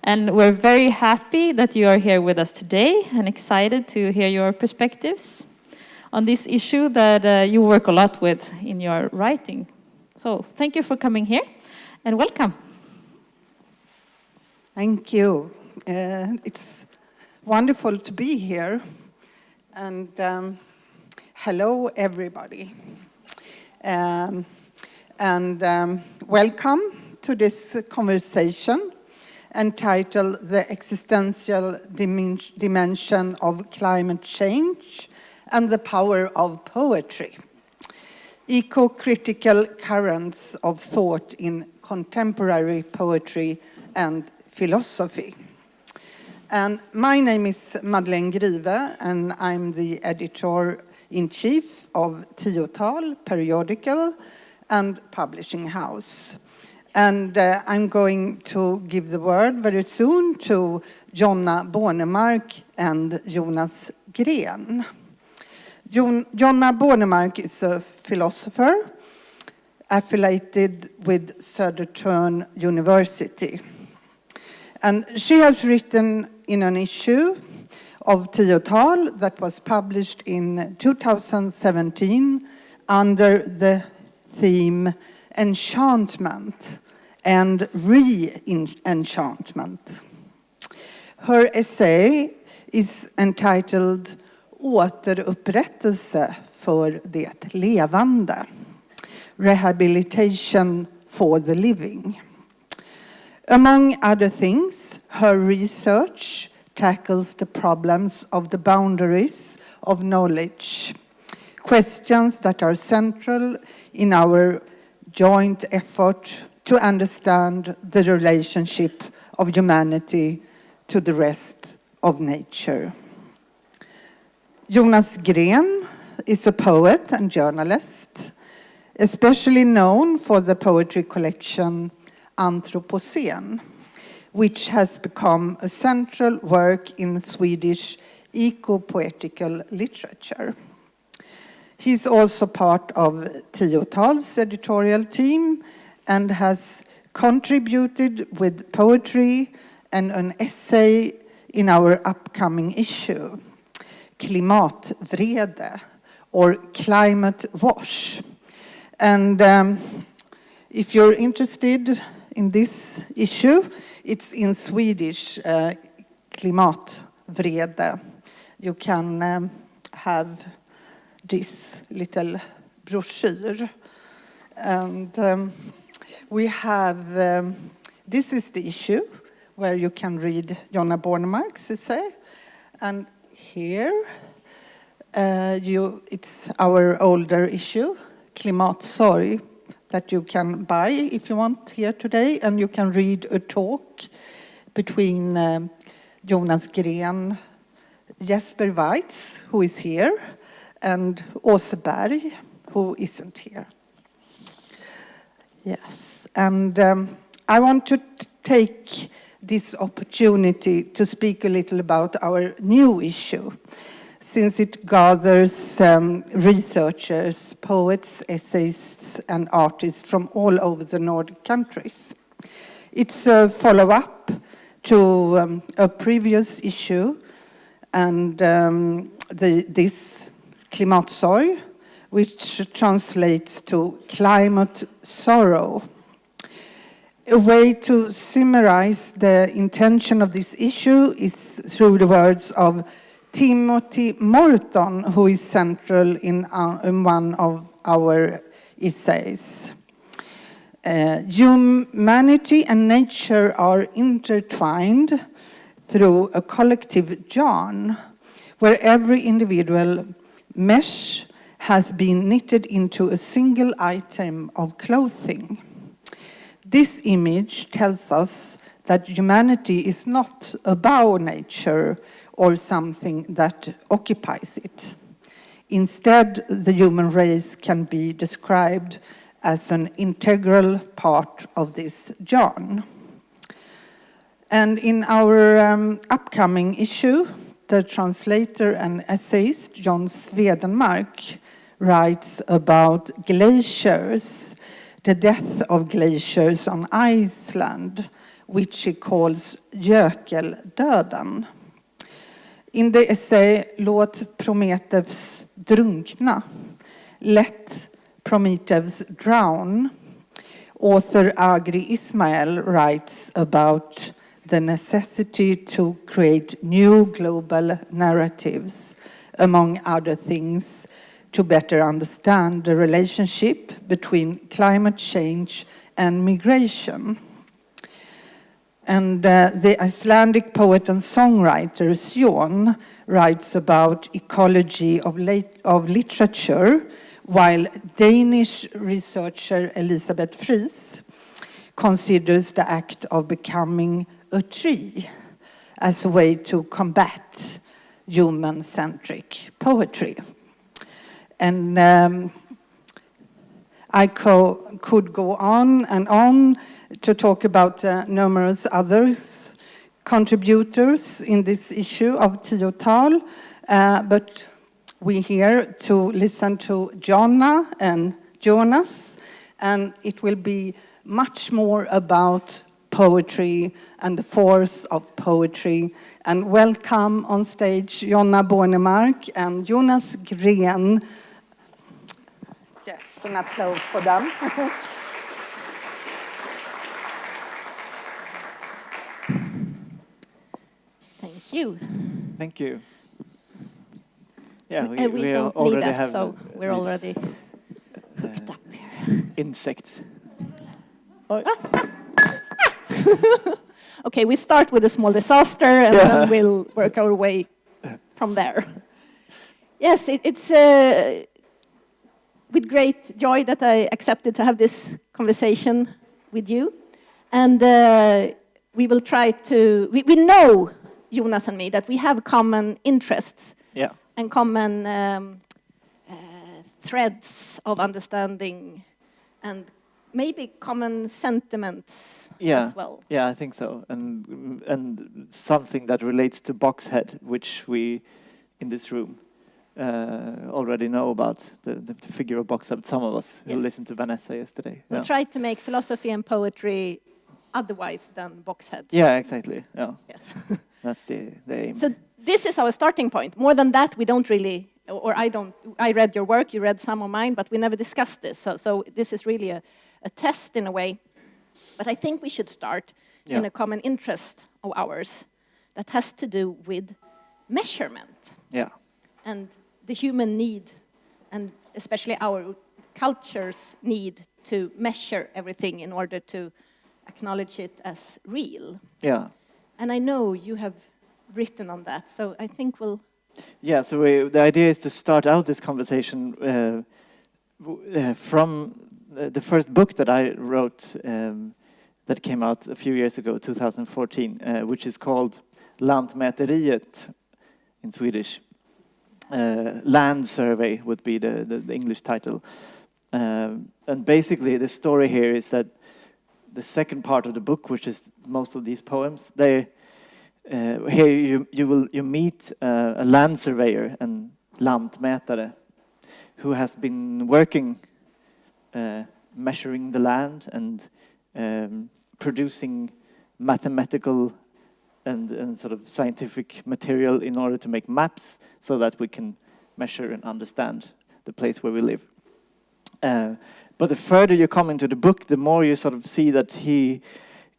And we're very happy that you are here with us today and excited to hear your perspectives on this issue that you work a lot with in your writing. So thank you for coming here and welcome. Thank you. It's wonderful to be here. And hello, everybody. Welcome to this conversation entitled The Existential Dimension of Climate Change and the Power of Poetry. Ecocritical Currents of Thought in Contemporary Poetry and Philosophy. And my name is Madeleine Grive, and I'm the editor-in-chief of ClimateExistence periodical and publishing house. And I'm going to give the word very soon to Jonna Bornemark and Jonas Gren. Jonna Bornemark is a philosopher affiliated with Södertörn University. And she has written in an issue of ClimateExistence that was published in 2017 under the theme Enchantment and Re-enchantment. Her essay is entitled Återupprättelse för det levande. Rehabilitation for the living. Among other things, her research tackles the problems of the boundaries of knowledge, questions that are central in our joint effort to understand the relationship of humanity to the rest of nature. Jonas Gren is a poet and journalist, especially known for the poetry collection Anthropocene, which has become a central work in Swedish eco-poetical literature. He's also part of ClimateExistence editorial team and has contributed with poetry and an essay in our upcoming issue, Klimatvrede, or Climate Wash. And if you're interested in this issue, it's in Swedish, Klimatvrede. You can have this little brochure. And we have, this is the issue where you can read Jonna Bornemark's essay. And here, it's our older issue, Klimatsorg, that you can buy if you want here today. And you can read a talk between Jonas Gren, Jesper Weitz, who is here, and Åse Berg, who isn't here. Yes, and I want to take this opportunity to speak a little about our new issue, since it gathers researchers, poets, essayists, and artists from all over the Nordic countries. It's a follow-up to a previous issue, and this Klimatsorg, which translates to climate sorrow. A way to summarize the intention of this issue is through the words of Timothy Morton, who is central in one of our essays. Humanity and nature are intertwined through a collective yarn, where every individual mesh has been knitted into a single item of clothing. This image tells us that humanity is not above nature or something that occupies it. Instead, the human race can be described as an integral part of this yarn. And in our upcoming issue, the translator and essayist John Swedenmark writes about glaciers, the death of glaciers on Iceland, which he calls gökeldöden. In the essay Låt Prometheus drunkna, Let Prometheus drown, author Agri Ismail writes about the necessity to create new global narratives, among other things, to better understand the relationship between climate change and migration. And the Icelandic poet and songwriter Jonna writes about ecology of literature, while Danish researcher Elisabeth Friis considers the act of becoming a tree as a way to combat human-centric poetry. And I could go on and on to talk about numerous others contributors in this issue of Tiotal, but we're here to listen to Jonna and Jonas, and it will be much more about poetry and the force of poetry. And welcome on stage Jonna Bornemark and Jonas Gren. Yes, an applause for them. Thank you. Thank you. Yeah, we don't already need that, have so we're already hooked up here. Insects. Okay, we start with a small disaster, and then we'll work our way from there. Yes, it's with great joy that I accepted to have this conversation with you. And we will try to... We know, Jonas and me, that we have common interests and common threads of understanding and maybe common sentiments as well. Yeah, I think so. And something that relates to Boxhead, which we, in this room, already know about, the figure of Boxhead, some of us who listened to Vanessa yesterday. We'll try to make philosophy and poetry otherwise than Boxhead. Yeah, exactly. Yeah. Yes. That's the aim. So this is our starting point. More than that, we don't really, or I don't, I read your work, you read some of mine, but we never discussed this. So this is really a test in a way. But I think we should start in a common interest of ours that has to do with measurement. Yeah. And the human need, and especially our culture's need to measure everything in order to acknowledge it as real. Yeah. And I know you have written on that, so I think we'll... Yeah, so the idea is to start out this conversation from the first book that I wrote that came out a few years ago, 2014, which is called Lantmäteriet in Swedish. Land Survey would be the English title. And basically the story here is that the second part of the book, which is most of these poems, they here you meet a land surveyor and lantmätare who has been working measuring the land and producing mathematical and sort of scientific material in order to make maps so that we can measure and understand the place where we live. But the further you come into the book, the more you sort of see that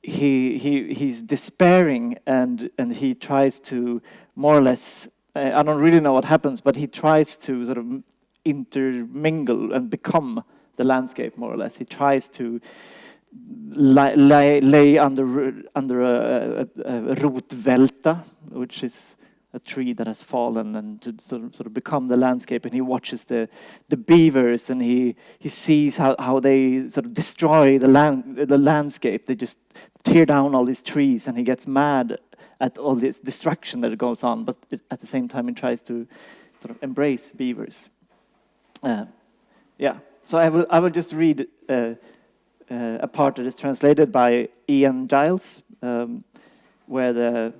he's despairing and he tries to more or less, I don't really know what happens, but he tries to sort of intermingle and become the landscape more or less. He tries to lay under a rotvälta, which is a tree that has fallen, and to sort of become the landscape. And he watches the beavers, and he sees how they sort of destroy the landscape. They just tear down all these trees, and he gets mad at all this destruction that goes on. But at the same time, he tries to sort of embrace beavers. So I will just read a part that is translated by Ian Giles, where the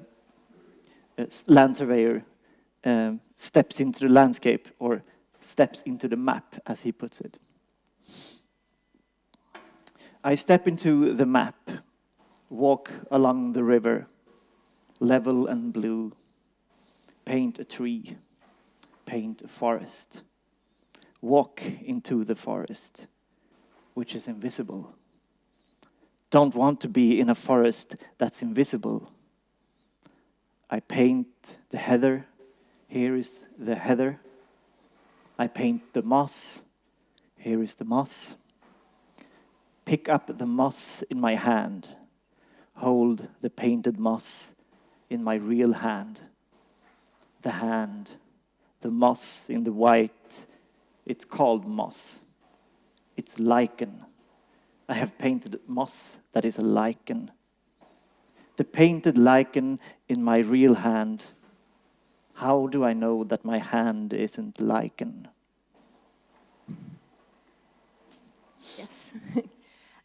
land surveyor steps into the landscape, or steps into the map, as he puts it. I step into the map. Walk along the river, level and blue. Paint a tree, paint a forest. Walk into the forest, which is invisible. Don't want to be in a forest that's invisible. I paint the heather. Here is the heather. I paint the moss. Here is the moss. Pick up the moss in my hand. Hold the painted moss in my real hand. The hand, the moss in the white, it's called moss. It's lichen. I have painted moss that is a lichen. The painted lichen in my real hand. How do I know that my hand isn't lichen? Yes.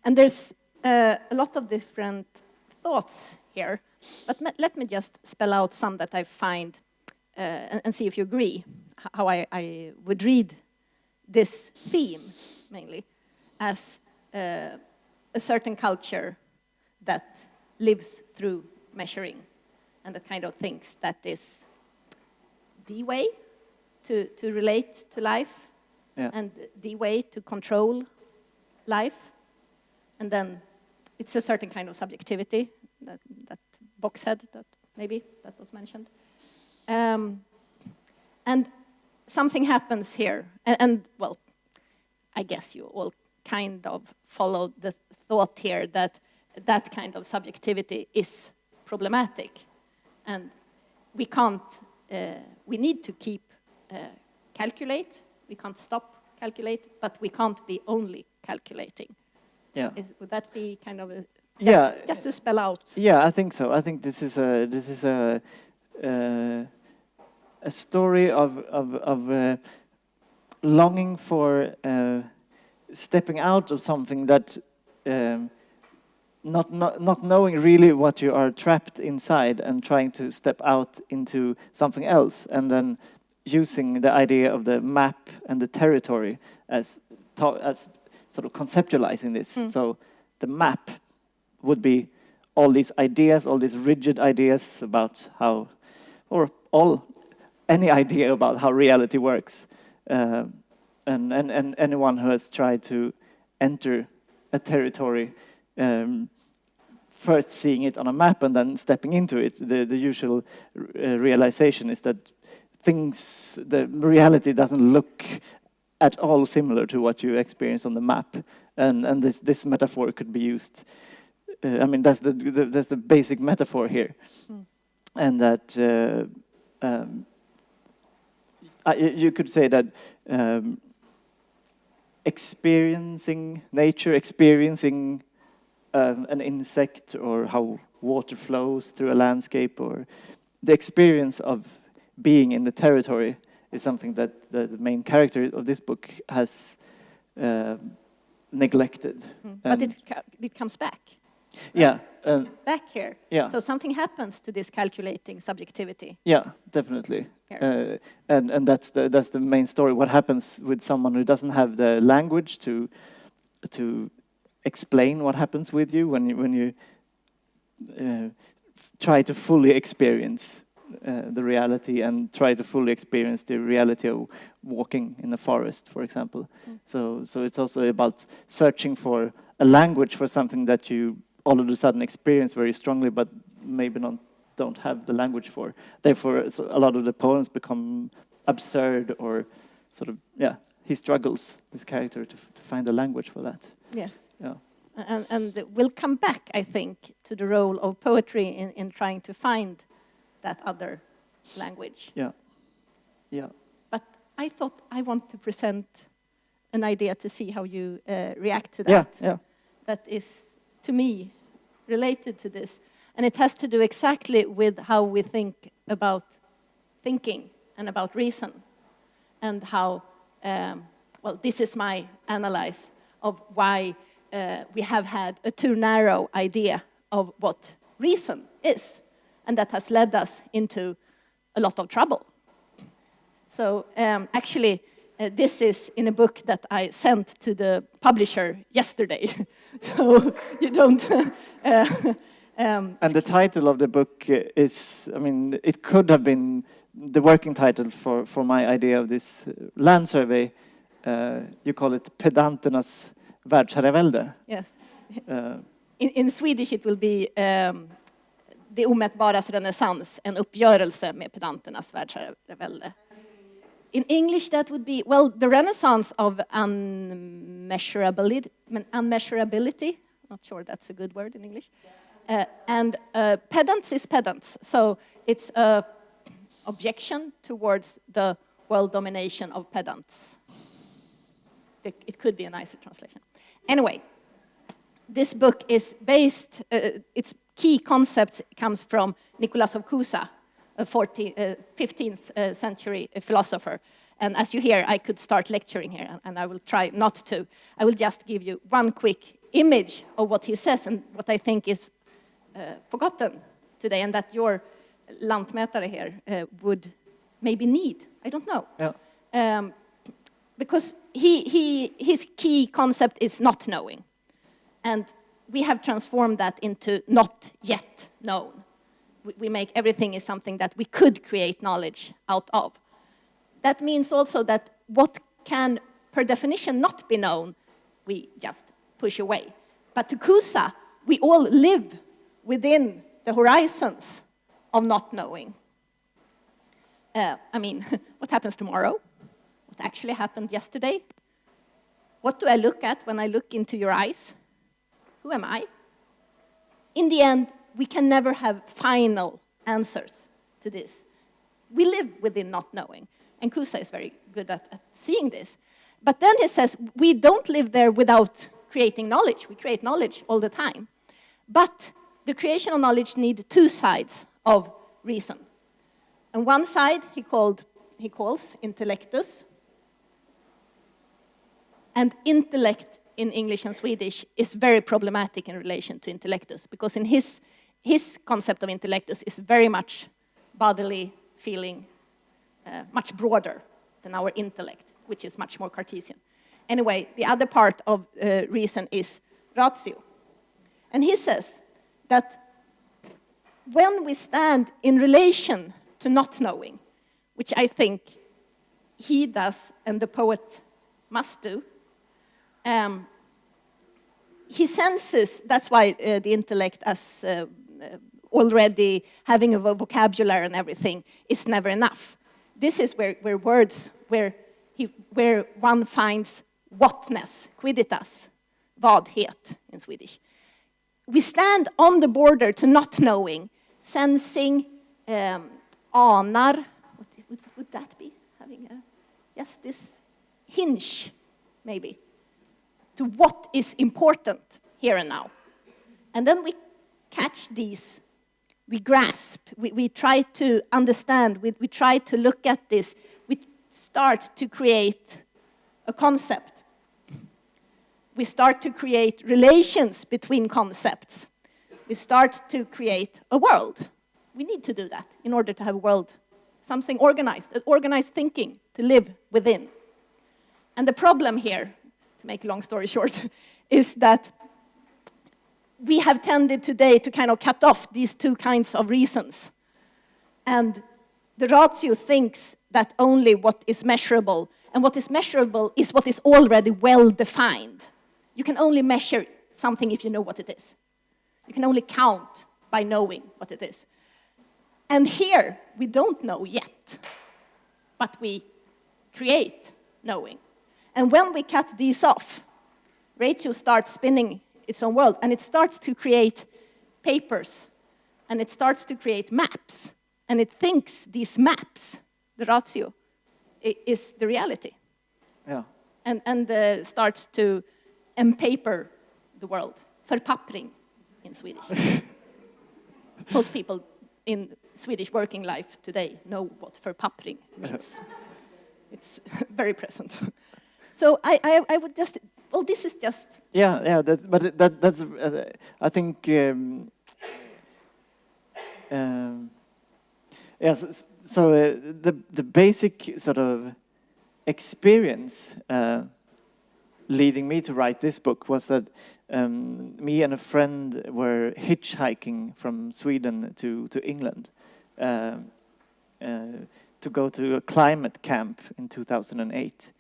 And there's a lot of different thoughts here, but let me just spell out some that I find and see if you agree, how I would read this theme, mainly, as a certain culture that lives through measuring, and that kind of thinks that is the way to relate to life, and the way to control life. And then it's a certain kind of subjectivity that Box said, that maybe that was mentioned. And something happens here, and well, I guess you all kind of followed the thought here that that kind of subjectivity is problematic, and we can't. We need to keep calculate. We can't stop calculate, but we can't be only calculating. Yeah. Would that be kind of a just to spell out? Yeah, I think so. I think this is a story of longing for stepping out of something that not knowing really what you are trapped inside, and trying to step out into something else, and then using the idea of the map and the territory as sort of conceptualizing this. So the map would be all these ideas, all these rigid ideas about how, or any idea about how reality works, and anyone who has tried to enter a territory, first seeing it on a map and then stepping into it, the usual realization is that the reality doesn't look at all similar to what you experience on the map, and this metaphor could be used. I mean, that's the basic metaphor here, and that you could say that experiencing nature, experiencing an insect, or how water flows through a landscape, or the experience of being in the territory, is something that the main character of this book has neglected. But it comes back. Yeah. Back here. Yeah. So something happens to this calculating subjectivity. Yeah, definitely. And that's the main story. What happens with someone who doesn't have the language to explain what happens with you when you try to fully experience the reality, and try to fully experience the reality of walking in the forest, for example. So it's also about searching for a language for something that you all of a sudden experience very strongly, but maybe don't have the language for. Therefore, a lot of the poems become absurd, or sort of, he struggles, this character, to find a language for that. Yes. Yeah. And we'll come back, I think, to the role of poetry in trying to find that other language. Yeah. Yeah. But I thought I want to present an idea to see how you react to that. Yeah. That is, to me, related to this. And it has to do exactly with how we think about thinking and about reason. And how, this is my analysis of why we have had a too narrow idea of what reason is. And that has led us into a lot of trouble. So actually, this is in a book that I sent to the publisher yesterday. So you don't, And the title of the book is, I mean, it could have been the working title for my idea of this land survey. You call it Pedanternas världsherravälde. Yes. In Swedish it will be Det omätbaras renässans, en uppgörelse med pedanternas världsherravälde. In English that would be, well, the renaissance of unmeasurability, not sure that's a good word in English, and pedants is pedants, so it's a objection towards the world domination of pedants. It could be a nicer translation. Anyway, this book is based, its key concept comes from Nicholas of Cusa, a 15th century philosopher. And as you hear, I could start lecturing here, and I will try not to. I will just give you one quick image of what he says and what I think is forgotten today, and that your lantmätare here would maybe need. I don't know. Yeah. Because his key concept is not knowing. And we have transformed that into not yet known. We make everything is something that we could create knowledge out of. That means also that what can, per definition, not be known, we just push away. But to Cusa, we all live within the horizons of not knowing. I mean, what happens tomorrow? What actually happened yesterday? What do I look at when I look into your eyes? Who am I? In the end, we can never have final answers to this. We live within not knowing. And Cusa is very good at seeing this. But then he says, we don't live there without creating knowledge. We create knowledge all the time. But the creation of knowledge needs two sides of reason. And one side he calls intellectus. And intellect in English and Swedish is very problematic in relation to intellectus, because in his concept of intellectus is very much bodily feeling, much broader than our intellect, which is much more Cartesian. Anyway, the other part of reason is ratio. And he says that when we stand in relation to not knowing, which I think he does and the poet must do, he senses, that's why the intellect as already having a vocabulary and everything is never enough. This is where words, where one finds whatness, quiditas, vadhet in Swedish. We stand on the border to not knowing, sensing, anar, what would that be? Having this hinge, maybe, to what is important here and now. And then we catch these, we grasp, we try to understand, we try to look at this, we start to create a concept. We start to create relations between concepts. We start to create a world. We need to do that in order to have a world, something organized, organized thinking to live within. And the problem here, to make a long story short, is that we have tended today to kind of cut off these two kinds of reasons. And the ratio thinks that only what is measurable, and what is measurable is what is already well defined. You can only measure something if you know what it is. You can only count by knowing what it is. And here, we don't know yet, but we create knowing. And when we cut these off, ratio starts spinning its own world, and it starts to create papers, and it starts to create maps, and it thinks these maps, the ratio, is the reality. Yeah. And starts to empaper the world. Förpappring in Swedish. Most people in Swedish working life today know what förpappring means. It's very present. So I would just, well, this is just... Yeah, that's I think, the basic sort of experience leading me to write this book was that me and a friend were hitchhiking from Sweden to England to go to a climate camp in 2008.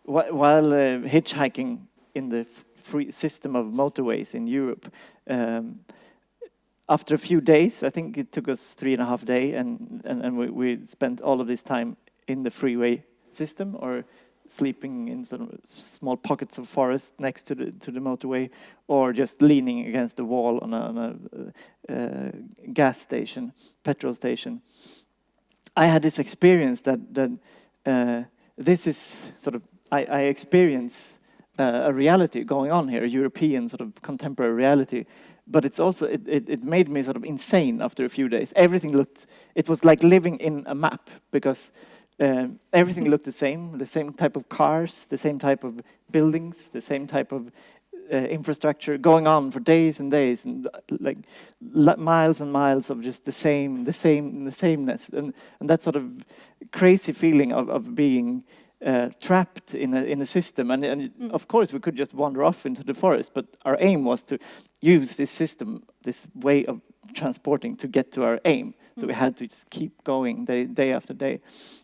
While hitchhiking in the free system of motorways in Europe, after a few days, I think it took us 3.5 days, and we spent all of this time in the freeway system or sleeping in sort of small pockets of forest next to the motorway, or just leaning against the wall on a gas station, petrol station. I had this experience that this is sort of I experience a reality going on here, a European sort of contemporary reality. But it's also it made me sort of insane after a few days. It was like living in a map, because everything looked the same type of cars, the same type of buildings, the same type of infrastructure going on for days and days, and like miles and miles of just the sameness, and that sort of crazy feeling of being trapped in a system, and of course we could just wander off into the forest, but our aim was to use this system, this way of transporting, to get to our aim. So we had to just keep going day after day.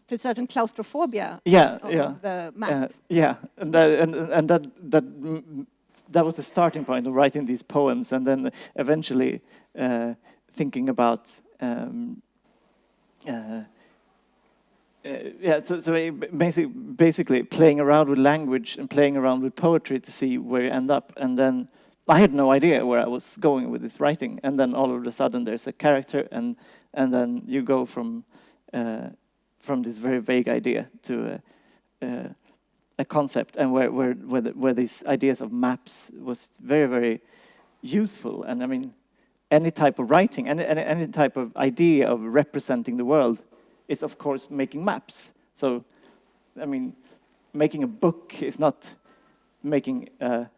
To a certain claustrophobia. Yeah, of the map. Yeah, and that was the starting point of writing these poems, and then eventually thinking about. So basically playing around with language and playing around with poetry to see where you end up. And then I had no idea where I was going with this writing. And then all of a sudden there's a character, and then you go from this very vague idea to a concept, and where these ideas of maps was very, very useful. And I mean, any type of writing, any type of idea of representing the world is, of course, making maps. So, I mean, making a book is not making a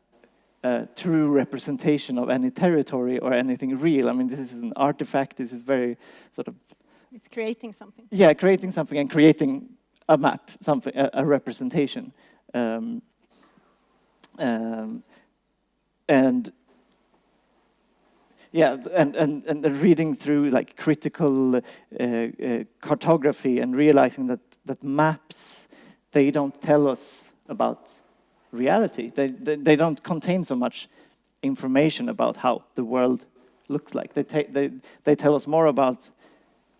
true representation of any territory or anything real. I mean, this is an artifact. This is very sort of... It's creating something. Yeah, creating something and creating a map, something, a representation. And yeah, and reading through like critical cartography and realizing that maps, they don't tell us about reality. They don't contain so much information about how the world looks like. They tell us more about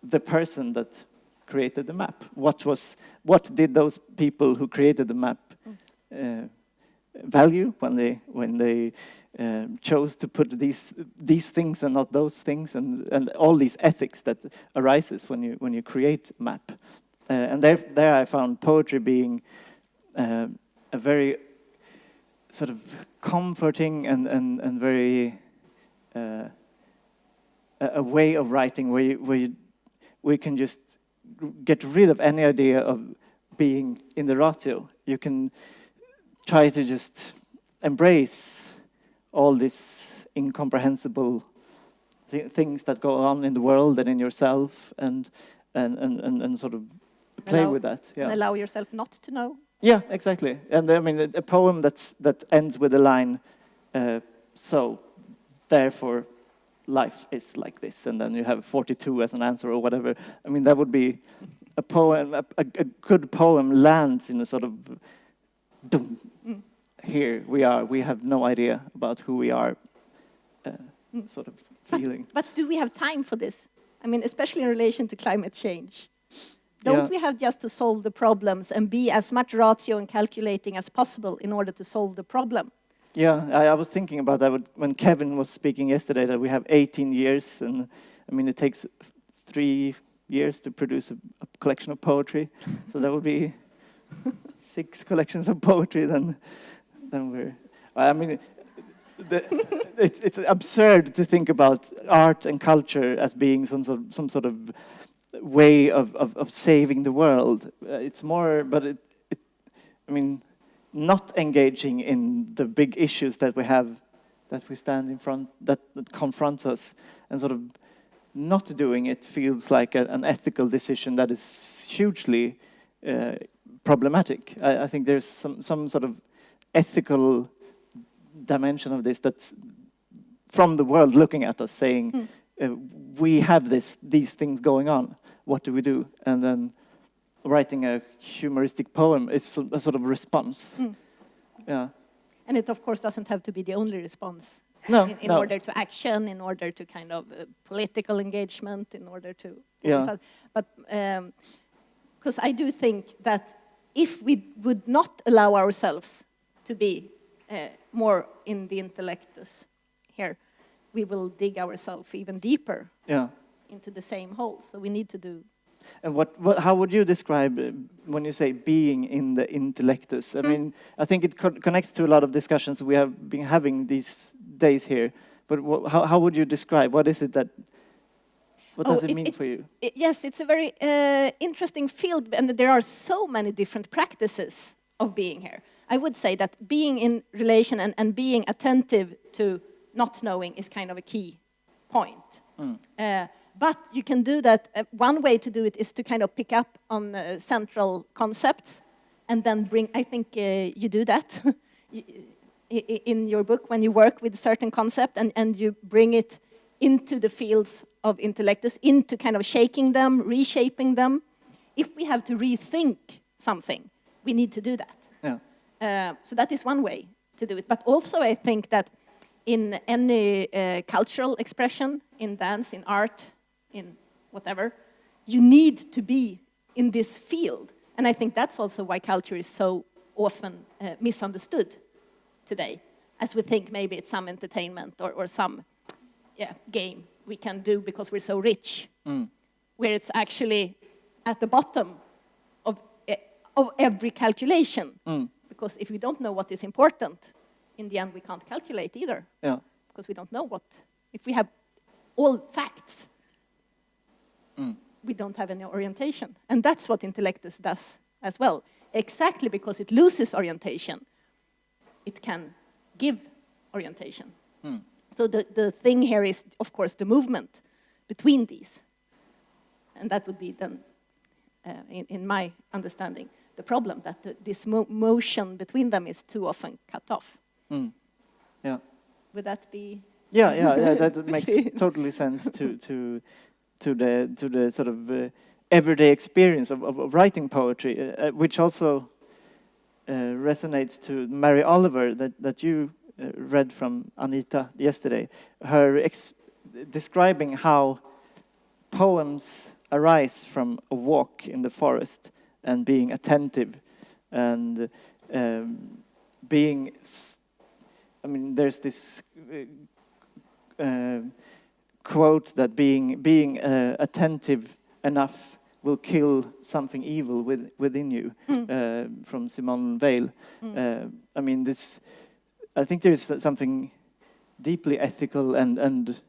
the person that created the map. What did those people who created the map value when they chose to put these things and not those things, and all these ethics that arises when you create a map. And there I found poetry being a very sort of comforting and very a way of writing where we can just get rid of any idea of being in the ratio. You can try to just embrace all these incomprehensible things that go on in the world and in yourself, and sort of play with that. Yeah. And allow yourself not to know. Yeah, exactly. And I mean, a poem that ends with a line, so therefore life is like this, and then you have 42 as an answer or whatever. I mean, that would be a poem. A good poem lands in a sort of doom. Here we are. We have no idea about who we are. Sort of feeling. But do we have time for this? I mean, especially in relation to climate change. Don't we have just to solve the problems and be as much ratio and calculating as possible in order to solve the problem? Yeah, I was thinking about that when Kevin was speaking yesterday, that we have 18 years, and I mean, it takes 3 years to produce a collection of poetry, so that would be 6 collections of poetry. Then we're. I mean, it's absurd to think about art and culture as being some sort of way of saving the world. It's more, but I mean, not engaging in the big issues that we have, that we stand in front, that confronts us, and sort of not doing it feels like an ethical decision that is hugely problematic. I think there's some sort of ethical dimension of this that's from the world looking at us saying, we have these things going on, what do we do? And then writing a humoristic poem is a sort of response. Yeah. And it, of course, doesn't have to be the only response. No, in order to action, in order to kind of political engagement, in order to... Yeah. But because I do think that if we would not allow ourselves to be more in the intellectus here, we will dig ourselves even deeper into the same hole. So we need to do... And how would you describe when you say being in the intellectus? I mean, I think it connects to a lot of discussions we have been having these days here. But how would you describe? What is it that... What does it mean for you? Yes, it's a very interesting field, and there are so many different practices of being here. I would say that being in relation and being attentive to not knowing is kind of a key point. But you can do that. One way to do it is to kind of pick up on central concepts and then bring, I think you do that in your book when you work with a certain concept and you bring it into the fields of intellectus, into kind of shaking them, reshaping them. If we have to rethink something, we need to do that. Yeah. So that is one way to do it. But also I think that in any cultural expression, in dance, in art, in whatever, you need to be in this field. And I think that's also why culture is so often misunderstood today, as we think maybe it's some entertainment or some game we can do because we're so rich, where it's actually at the bottom of every calculation. Because if we don't know what is important, in the end we can't calculate either. Yeah. Because we don't know what, if we have all facts, we don't have any orientation. And that's what intellectus does as well. Exactly because it loses orientation, it can give orientation. So the thing here is, of course, the movement between these. And that would be then, in my understanding, the problem, that this motion between them is too often cut off. Yeah. Would that be... Yeah, that makes totally sense to the sort of everyday experience of writing poetry, which also resonates to Mary Oliver that you read from Anita yesterday. Her describing how poems arise from a walk in the forest and being attentive and being... I mean, there's this quote that being attentive enough will kill something evil within you, from Simone Weil. I mean, this. I think there is something deeply ethical and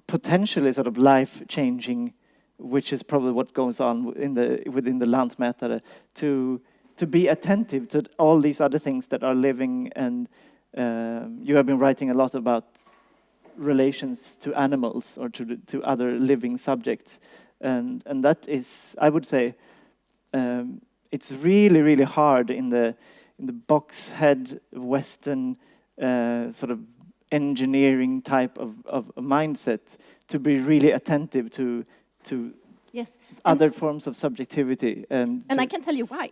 potentially sort of life-changing, which is probably what goes on within the Lantmätare, to be attentive to all these other things that are living. And you have been writing a lot about relations to animals or to other living subjects, and that is, I would say, it's really, really hard in the box head Western sort of engineering type of mindset to be really attentive to yes. other forms of subjectivity. And I can tell you why.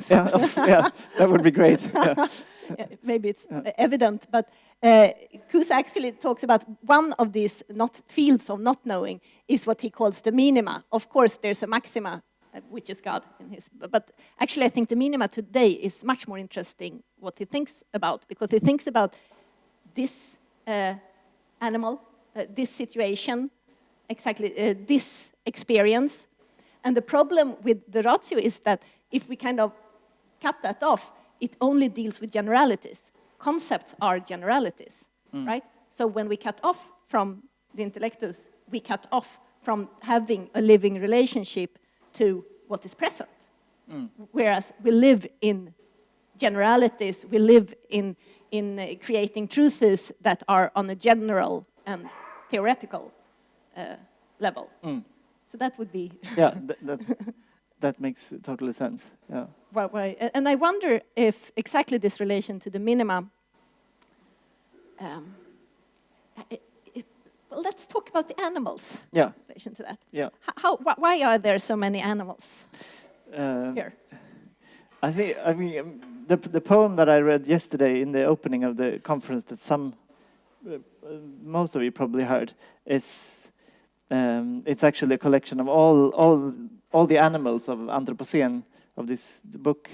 yeah, that would be great. Yeah. Maybe it's evident, but Kuhs actually talks about one of these fields of not knowing is what he calls the minima. Of course, there's a maxima, which is God in his. But actually, I think the minima today is much more interesting what he thinks about, because he thinks about this animal, this situation, exactly this experience. And the problem with the ratio is that if we kind of cut that off, it only deals with generalities. Concepts are generalities, right? So when we cut off from the intellectus, we cut off from having a living relationship to what is present. Whereas we live in generalities, we live in creating truths that are on a general and theoretical level. So that would be... Yeah, that makes totally sense. Yeah. Right. And I wonder if exactly this relation to the minima. Well, let's talk about the animals. Yeah. In relation to that. Yeah. Why are there so many animals here? I mean, the poem that I read yesterday in the opening of the conference that most of you probably heard is it's actually a collection of all the animals of Anthropocene of this book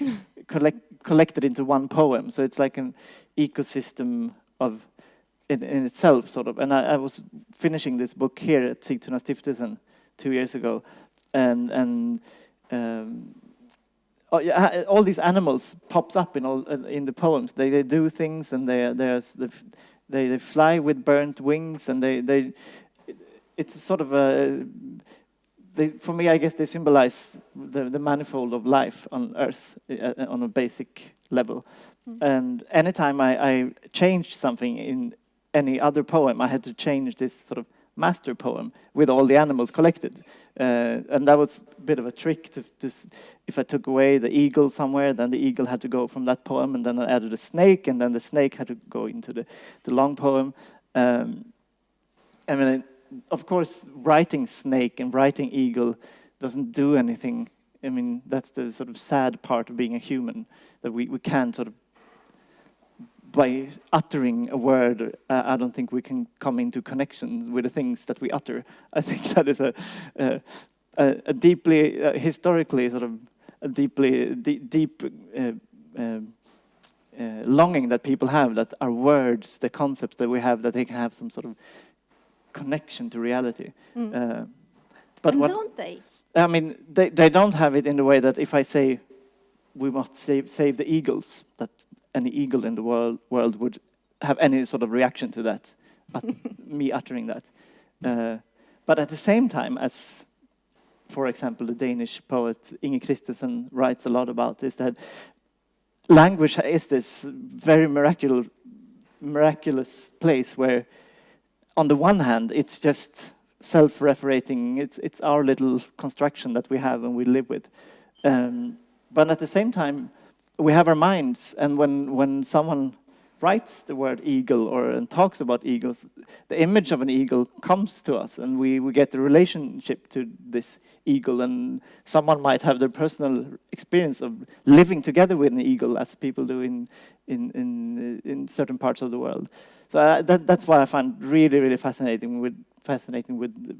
collected into one poem. So it's like an ecosystem in itself, sort of. And I was finishing this book here at Sigtuna Stiftelsen 2 years ago, and all these animals pops up in the poems. They do things, and they fly with burnt wings, and it's sort of for me, I guess they symbolize the manifold of life on Earth on a basic level. And anytime I changed something in any other poem, I had to change this sort of master poem with all the animals collected. And that was a bit of a trick to if I took away the eagle somewhere, then the eagle had to go from that poem, and then I added a snake, and then the snake had to go into the long poem. I mean, of course, writing snake and writing eagle doesn't do anything. I mean, that's the sort of sad part of being a human, that we can't sort of, by uttering a word, I don't think we can come into connection with the things that we utter. I think that is a deeply, historically, sort of a deeply deep longing that people have, that our words, the concepts that we have, that they can have some sort of connection to reality. But don't they? I mean, they don't have it in the way that if I say we must save the eagles, that any eagle in the world would have any sort of reaction to that, me uttering that. But at the same time, as, for example, the Danish poet Inge Christensen writes a lot about, is that language is this very miraculous place where, on the one hand, it's just self-referencing, it's our little construction that we have and we live with. But at the same time, we have our minds, and when someone writes the word eagle and talks about eagles, the image of an eagle comes to us, and we get a relationship to this eagle, and someone might have their personal experience of living together with an eagle, as people do in certain parts of the world. So that's why I find really fascinating with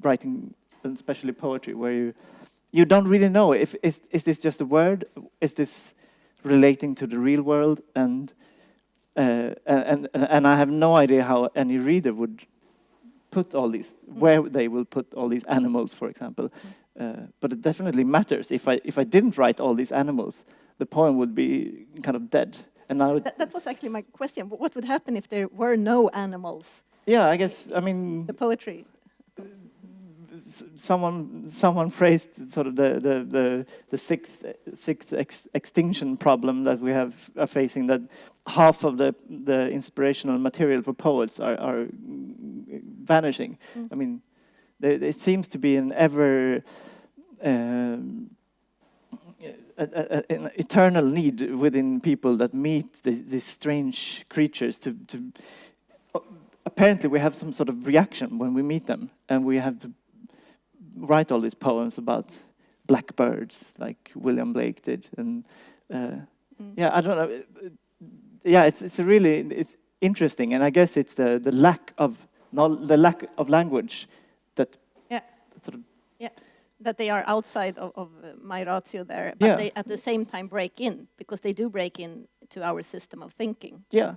writing, and especially poetry, where you don't really know if is this just a word, is this relating to the real world, and I have no idea how any reader would put all these, where they will put all these animals, for example. But it definitely matters. If I didn't write all these animals, the poem would be kind of dead. And that was actually my question. What would happen if there were no animals? Yeah, I guess, I mean, the poetry. Someone phrased sort of the sixth extinction problem that we are facing, that half of the inspirational material for poets are vanishing. I mean, there seems to be an ever an eternal need within people that meet these strange creatures to apparently we have some sort of reaction when we meet them, and we have to write all these poems about blackbirds, like William Blake did, and yeah, I don't know. Yeah, it's interesting, and I guess it's the lack of language that sort of that they are outside of my ratio there, but they at the same time break in, because they do break in to our system of thinking. Yeah.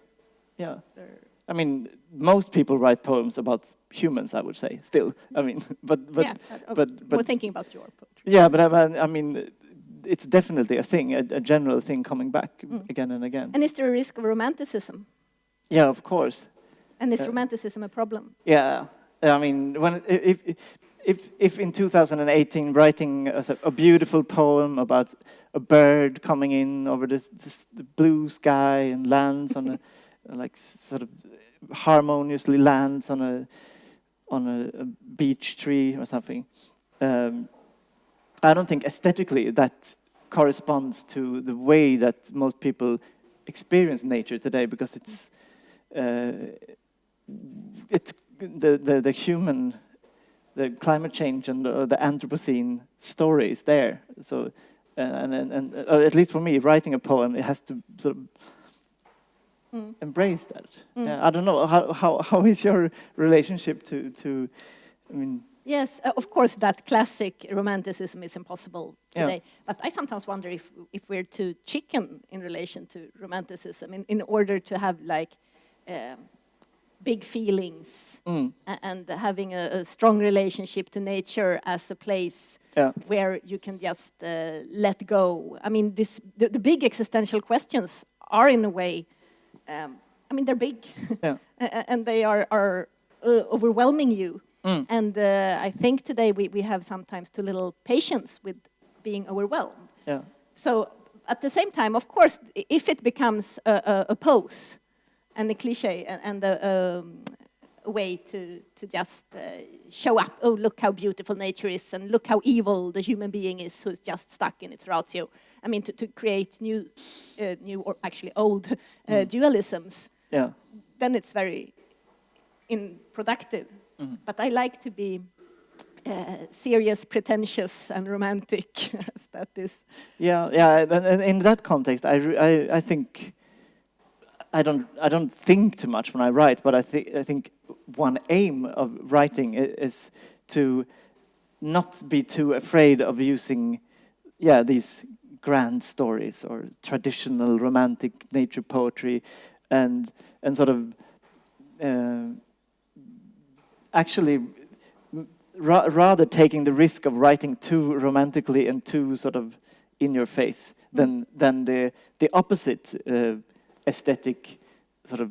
I mean, most people write poems about humans, I would say, still. I mean, but we're thinking about your poetry. Yeah, but I mean, it's definitely a thing, a general thing coming back again and again. And is there a risk of romanticism? Yeah, of course. And is romanticism a problem? Yeah, I mean, if in 2018 writing a beautiful poem about a bird coming in over the blue sky and lands on a like sort of harmoniously lands on a beech tree or something, I don't think aesthetically that corresponds to the way that most people experience nature today, because it's the human, the climate change and the Anthropocene story is there. So, and at least for me, writing a poem, it has to sort of embrace that. I don't know, how is your relationship to I mean... Yes, of course, that classic romanticism is impossible today. Yeah. But I sometimes wonder if we're too chicken in relation to romanticism in order to have like big feelings and having a strong relationship to nature as a place where you can just let go. I mean, the big existential questions are in a way, I mean, they're big and they are overwhelming you. And I think today we have sometimes too little patience with being overwhelmed. So at the same time, of course, if it becomes a pose and a cliche and a way to just show up, oh, look how beautiful nature is and look how evil the human being is who's just stuck in its ratio. I mean, to create new or actually old dualisms, then it's very unproductive. But I like to be serious, pretentious, and romantic, as that is. And in that context, I think I don't think too much when I write, but I think one aim of writing is to not be too afraid of using these grand stories or traditional romantic nature poetry, and sort of actually rather taking the risk of writing too romantically and too sort of in your face than the opposite aesthetic sort of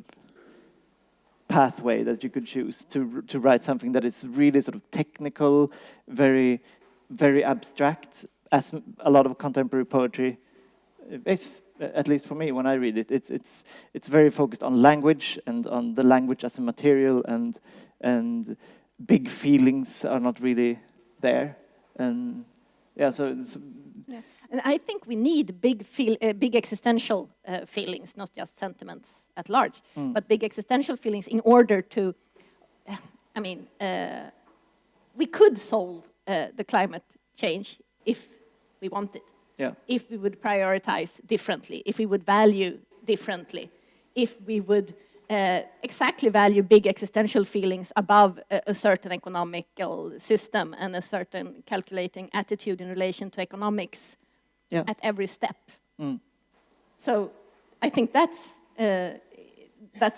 pathway that you could choose to write something that is really sort of technical, very very abstract, as a lot of contemporary poetry is. At least for me, when I read it, it's very focused on language and on the language as a material, and big feelings are not really there, and so it's. And I think we need big existential feelings, not just sentiments at large, but big existential feelings in order to. I mean, we could solve the climate change if we wanted. If we would prioritize differently, if we would value differently, if we would exactly value big existential feelings above a certain economical system and a certain calculating attitude in relation to economics at every step. So I think that's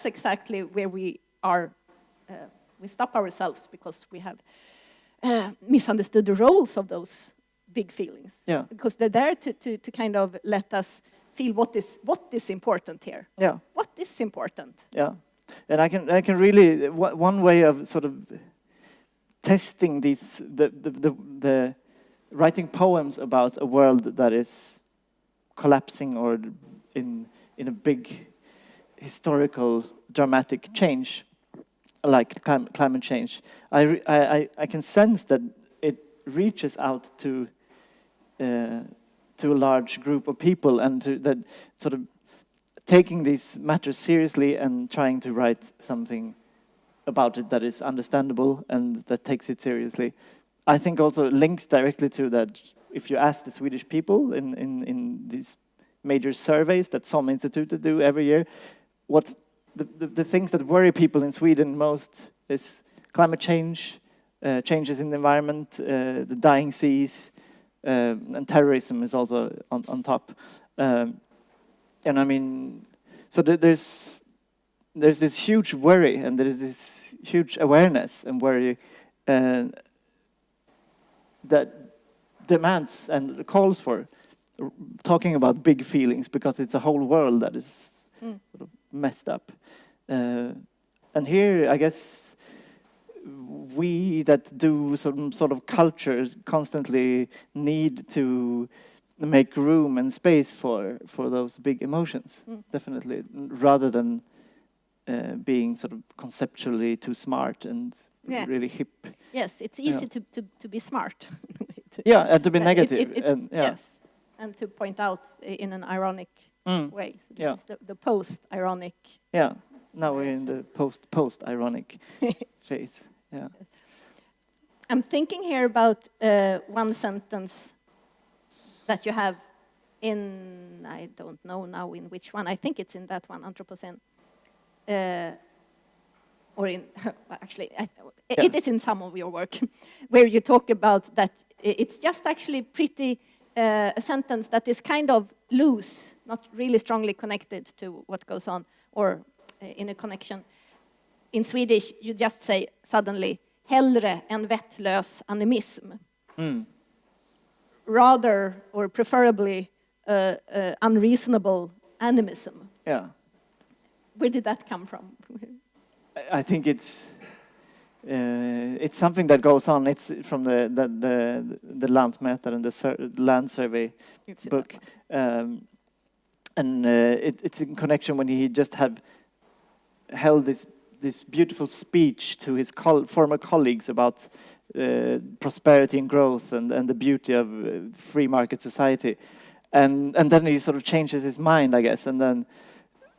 exactly where we are. We stop ourselves because we have misunderstood the roles of those big feelings, because they're there to kind of let us feel what is important here. What is important? And I can really, one way of sort of testing these the writing poems about a world that is collapsing or in a big historical dramatic change, like climate change. I can sense that it reaches out to a large group of people, and to that sort of taking these matters seriously and trying to write something about it that is understandable and that takes it seriously. I think also links directly to that. If you ask the Swedish people in these major surveys that some institute do every year, what the things that worry people in Sweden most is climate change, changes in the environment, the dying seas, and terrorism is also on top. And I mean, so there's this huge worry, and there is this huge awareness and worry that demands and calls for talking about big feelings, because it's a whole world that is sort of messed up. And here, I guess, we that do some sort of culture constantly need to make room and space for those big emotions, definitely, rather than being sort of conceptually too smart and really hip. Yes, it's easy to be smart. Yeah, and to be It- negative. it- And, yeah. Yes, and to point out in an ironic way. So this Yeah. is the post-ironic. Yeah. Now we're in the post-ironic phase. Yeah. I'm thinking here about one sentence that you have in, I don't know now in which one, I think it's in that one, Anthropocene. Or in, well, actually, it is in some of your work, where you talk about that it's just actually pretty, a sentence that is kind of loose, not really strongly connected to what goes on, or in a connection. In Swedish, you just say suddenly, hellre en vettlös animism. Rather, or preferably, unreasonable animism. Yeah. Where did that come from? I think it's something that goes on. It's from the Lantmätare and the land survey book, and it's in connection when he just held this beautiful speech to his former colleagues about prosperity and growth and the beauty of free market society, and then he sort of changes his mind, I guess, and then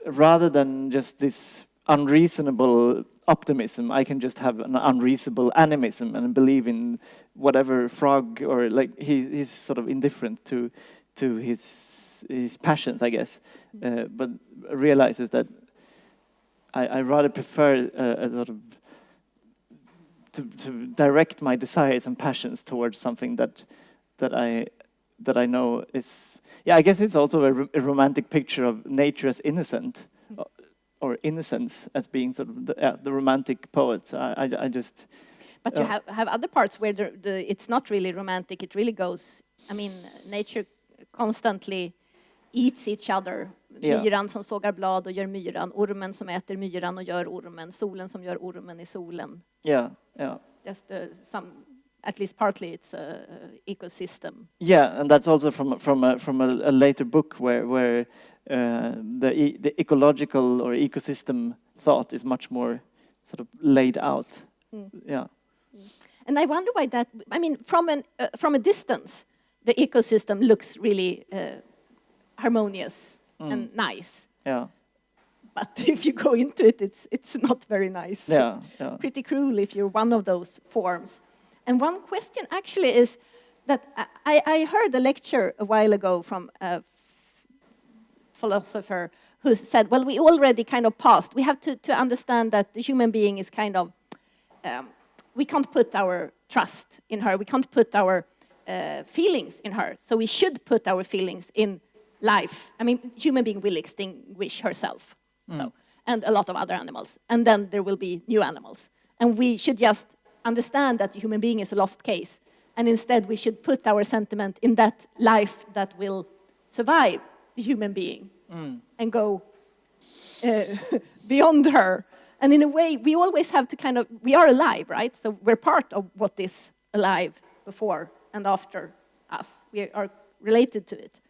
rather than just this unreasonable optimism, I can just have an unreasonable animism and believe in whatever frog, or like he's sort of indifferent to his passions, I guess, but realizes that I rather prefer a sort of to direct my desires and passions towards something that I know is, yeah, I guess it's also a romantic picture of nature as innocent, or innocence as being sort of the romantic poets. I just. But you have other parts where it's not really romantic. It really goes. I mean, nature constantly eats each other. Yeah. Myran som sågar blad och gör myran, ormen som äter myran och gör ormen, solen som gör ormen i solen. Yeah. Just some, at least partly, it's a ecosystem. Yeah, and that's also from a later book where the ecological or ecosystem thought is much more sort of laid out. Yeah. And I wonder why that. I mean, from a distance, the ecosystem looks really harmonious and nice. Yeah. But if you go into it, it's not very nice. Yeah. It's pretty cruel if you're one of those forms. And one question actually is that I heard a lecture a while ago from a philosopher who said, well, we already kind of passed. We have to understand that the human being is kind of, we can't put our trust in her. We can't put our feelings in her. So we should put our feelings in life. I mean, human being will extinguish herself. So, and a lot of other animals. And then there will be new animals. And we should just understand that the human being is a lost case. And instead we should put our sentiment in that life that will survive the human being and go beyond her. And in a way, we always have to kind of, we are alive, right? So we're part of what is alive before and after us. We are related to it.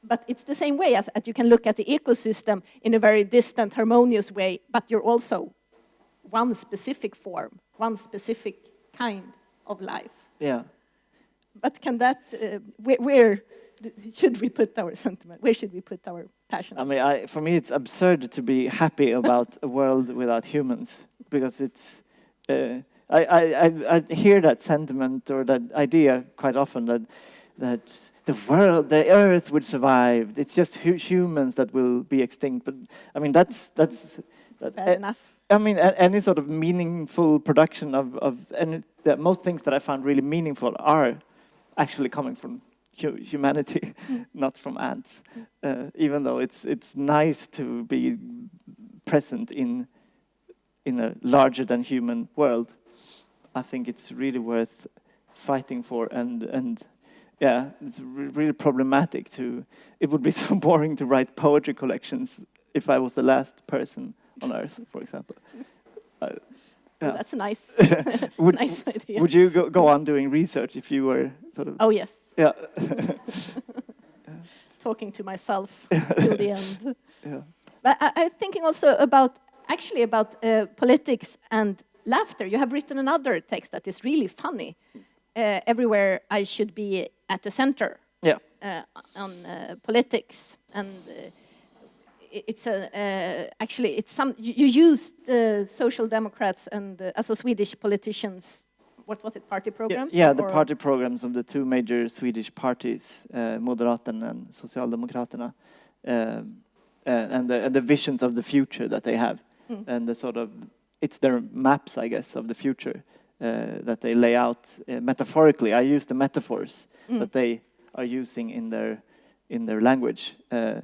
But it's the same way as you can look at the ecosystem in a very distant, harmonious way, but you're also one specific form, one specific kind of life. Yeah. But can that, where should we put our sentiment? Where should we put our passion? I mean, for me, it's absurd to be happy about a world without humans, because it's. I hear that sentiment or that idea quite often that the Earth would survive. It's just humans that will be extinct. But I mean, that's Fair enough. I mean, any sort of meaningful production of most things that I found really meaningful are actually coming from humanity, not from ants. Even though it's nice to be present in a larger than human world, I think it's really worth fighting for. And yeah, it's really problematic to. It would be so boring to write poetry collections if I was the last person on Earth, for example. Yeah. Well, that's a nice, nice idea. Would you go on doing research if you were sort of? Oh yes. Yeah. Talking to myself till the end. Yeah. But I'm thinking also about politics and laughter. You have written another text that is really funny. everywhere I should be at the center. Yeah. On politics, and it's actually it's some you used Social Democrats and also Swedish politicians. What was it? Party programs? Yeah, the party programs of the two major Swedish parties, Moderaterna and Socialdemokraterna, and the visions of the future that they have, and the sort of it's their maps, I guess, of the future that they lay out metaphorically. I use the metaphors that they are using in their language, the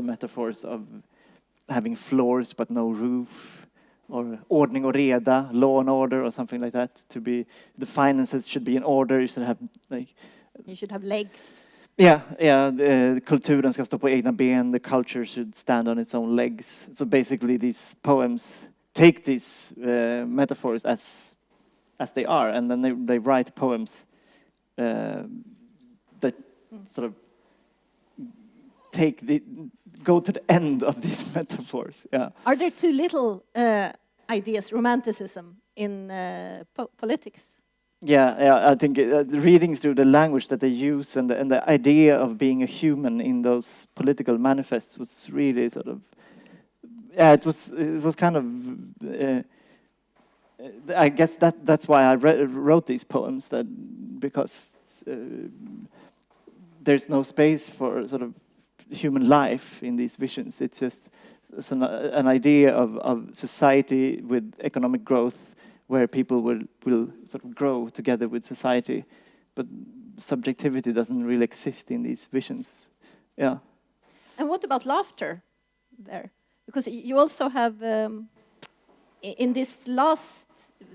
metaphors of having floors but no roof, or ordning och reda, law and order, or something like that. To be the finances should be in order. You should have legs. Yeah. Kulturen ska stå på egna ben. The culture should stand on its own legs. So basically, these poems take these metaphors as they are, and then they write poems that sort of go to the end of these metaphors. Yeah. Are there too little ideas, Romanticism, in politics? Yeah. I think reading through the language that they use and the idea of being a human in those political manifests was really sort of. Yeah, it was kind of. I guess that's why I wrote these poems. Because there's no space for sort of human life in these visions. It's just an idea of society with economic growth, where people will sort of grow together with society, but subjectivity doesn't really exist in these visions. Yeah. And what about laughter there? Because you also have in this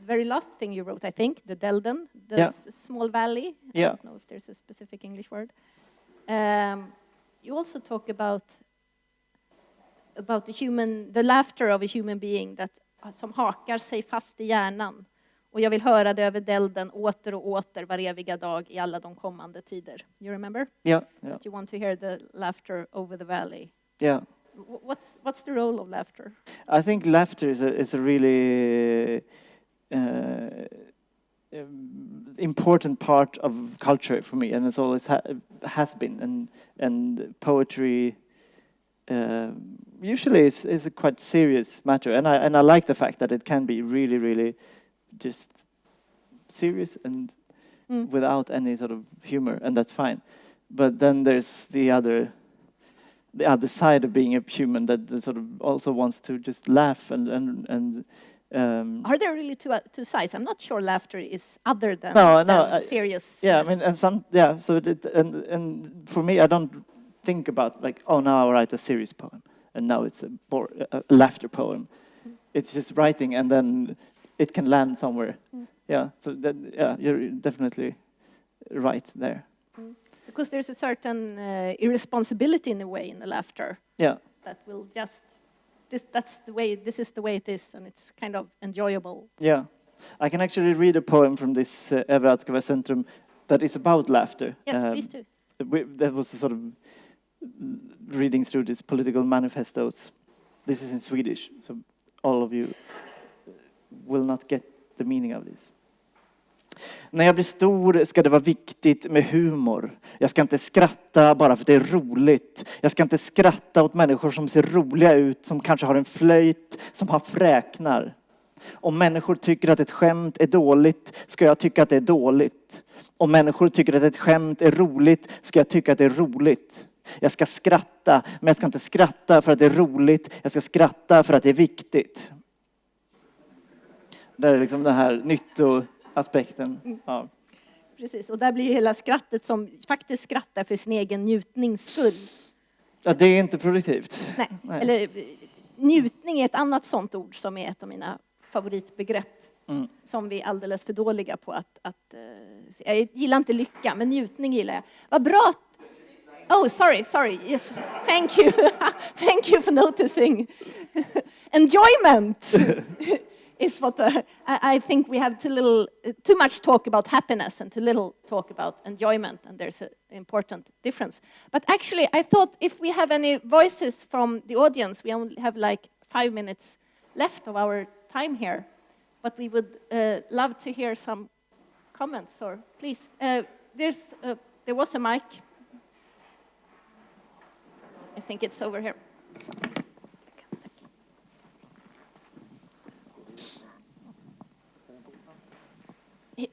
very last thing you wrote, I think, the Delden, the small valley. I don't know if there's a specific English word. You also talk about the laughter of a human being som hakar sig fast i hjärnan. Och jag vill höra det över Delden åter och åter var eviga dag i alla de kommande tider. You remember? Yeah. That you want to hear the laughter over the valley. Yeah. What's the role of laughter? I think laughter is a really important part of culture for me, and it's always has been. And poetry usually is a quite serious matter, and I like the fact that it can be really, really just serious and without any sort of humor, and that's fine. But then there's the other side of being a human that sort of also wants to just laugh and are there really two sides? I'm not sure laughter is other than serious. Yeah, I mean, and some so and for me, I don't think about like, oh, now I write a serious poem and now it's a laughter poem. It's just writing, and then it can land somewhere. Yeah, so you're definitely right there. Because there's a certain irresponsibility in a way in the laughter. Yeah. That will just this is the way it is, and it's kind of enjoyable. Yeah. I can actually read a poem from this Överallt ska vara centrum that is about laughter. Yes, please do. That was sort of reading through these political manifestos. This is in Swedish, so all of you will not get the meaning of this. När jag blir stor ska det vara viktigt med humor. Jag ska inte skratta bara för att det är roligt. Jag ska inte skratta åt människor som ser roliga ut, som kanske har en flöjt, som har fräknar. Om människor tycker att ett skämt är dåligt, ska jag tycka att det är dåligt. Om människor tycker att ett skämt är roligt, ska jag tycka att det är roligt. Jag ska skratta, men jag ska inte skratta för att det är roligt. Jag ska skratta för att det är viktigt. Det är liksom den här nyttoaspekten. Ja. Precis, och där blir ju hela skrattet som faktiskt skrattar för sin egen njutnings skull. Ja, det är inte produktivt. Nej. Eller njutning är ett annat sånt ord som är ett av mina favoritbegrepp. Som vi är alldeles för dåliga på att jag gillar inte lycka, men njutning gillar jag. Vad bra. Oh, sorry. Yes. Thank you. Thank you for noticing. Enjoyment is what I think we have too much talk about happiness and too little talk about enjoyment, and there's an important difference. But actually, I thought if we have any voices from the audience, we only have like 5 minutes left of our time here, but we would love to hear some comments, or please. There was a mic. I think it's over here.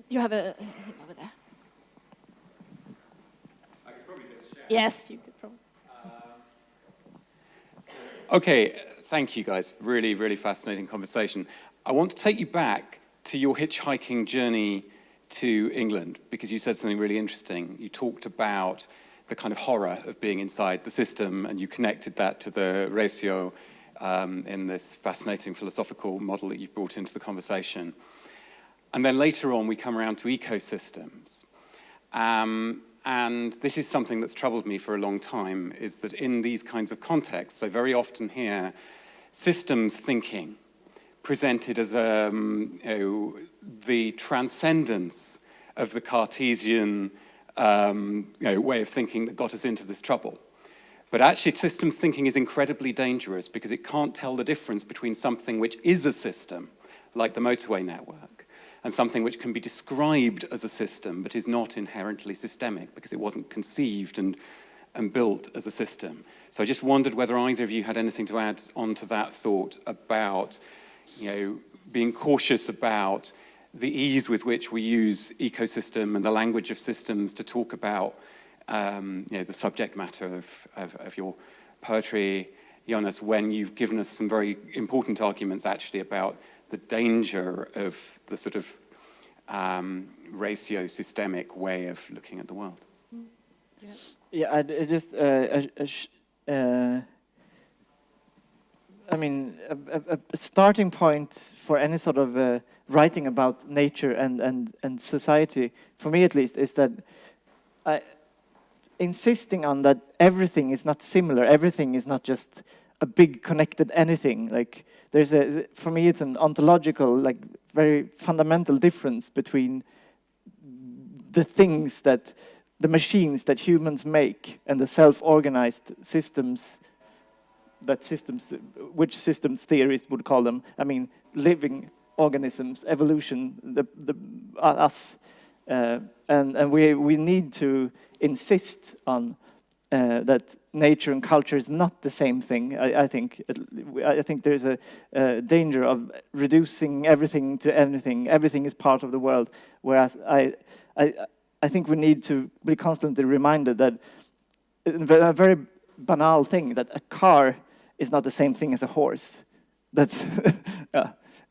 You have a over there. I could probably just share. Yes, you could probably. Okay, thank you guys. Really, really fascinating conversation. I want to take you back to your hitchhiking journey to England, because you said something really interesting. You talked about the kind of horror of being inside the system, and you connected that to the ratio in this fascinating philosophical model that you've brought into the conversation. And then later on, we come around to ecosystems. And this is something that's troubled me for a long time, is that in these kinds of contexts, I very often hear systems thinking presented as the transcendence of the Cartesian way of thinking that got us into this trouble. But actually, systems thinking is incredibly dangerous because it can't tell the difference between something which is a system, like the motorway network, and something which can be described as a system but is not inherently systemic because it wasn't conceived and built as a system. So I just wondered whether either of you had anything to add onto that thought about, being cautious about the ease with which we use ecosystem and the language of systems to talk about the subject matter of your poetry, Jonas, when you've given us some very important arguments actually about the danger of the sort of ratio-systemic way of looking at the world. Yeah, I just, a starting point for any sort of writing about nature and society, for me at least, is that insisting on that everything is not similar, everything is not just a big connected anything. Like for me, it's an ontological, like very fundamental difference between the things that the machines that humans make and the self-organized systems which systems theorists would call them. I mean, living organisms, evolution, us, and we need to insist on that nature and culture is not the same thing. I think there's a danger of reducing everything to anything. Everything is part of the world. Whereas I think we need to be constantly reminded that a very banal thing, that a car is not the same thing as a horse. That's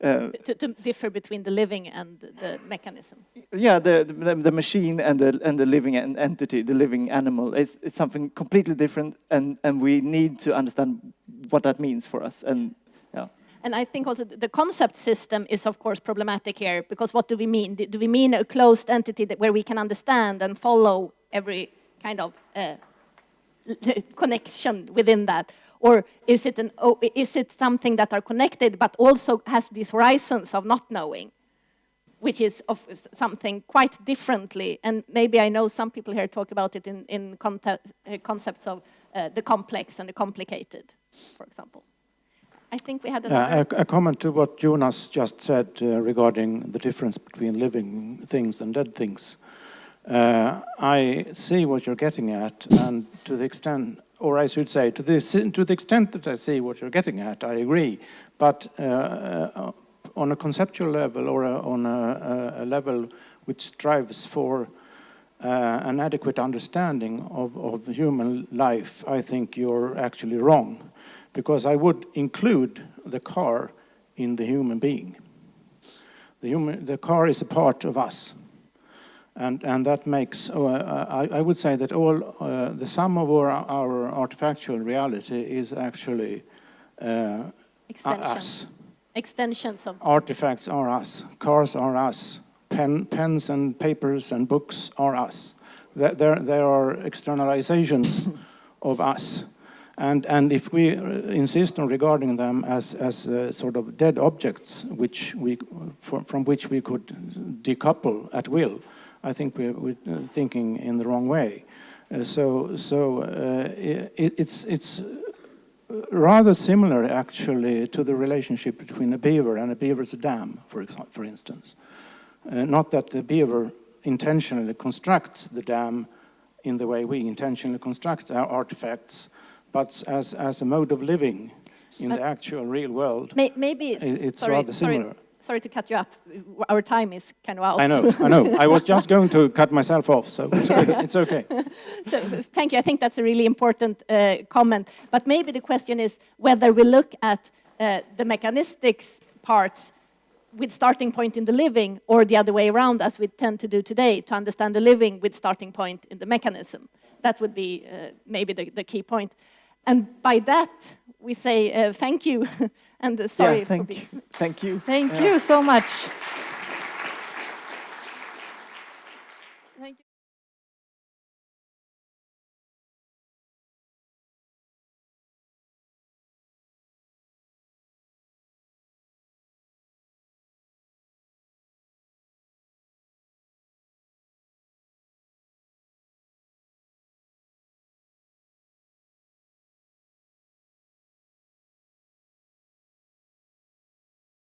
to differ between the living and the mechanism. Yeah, the machine and the living entity, the living animal, is something completely different, and we need to understand what that means for us. And yeah. And I think also the concept system is, of course, problematic here, because what do we mean? Do we mean a closed entity where we can understand and follow every kind of connection within that? Or is it something that are connected but also has these horizons of not knowing, which is of something quite differently? And maybe I know some people here talk about it in concepts of the complex and the complicated, for example. I think we had another... A comment to what Jonas just said regarding the difference between living things and dead things. I see what you're getting at, and to the extent, or I should say, to the extent that I see what you're getting at, I agree. But on a conceptual level, or on a level which strives for an adequate understanding of human life, I think you're actually wrong. Because I would include the car in the human being. The car is a part of us. And that makes, I would say that the sum of our artifactual reality is actually us. Extensions of... Artifacts are us. Cars are us. Pens and papers and books are us. There are externalizations of us. And if we insist on regarding them as sort of dead objects, from which we could decouple at will, I think we're thinking in the wrong way. It's rather similar, actually, to the relationship between a beaver and a beaver's dam, for instance. Not that the beaver intentionally constructs the dam in the way we intentionally construct our artifacts, but as a mode of living in the actual real world, maybe it's rather similar. Sorry to cut you up. Our time is kind of out. I know. I was just going to cut myself off, so it's okay. So, thank you. I think that's a really important comment. But maybe the question is whether we look at the mechanistic parts with starting point in the living, or the other way around, as we tend to do today, to understand the living with starting point in the mechanism. That would be maybe the key point. And by that, we say thank you, and sorry for being... Thank you. Thank you so much.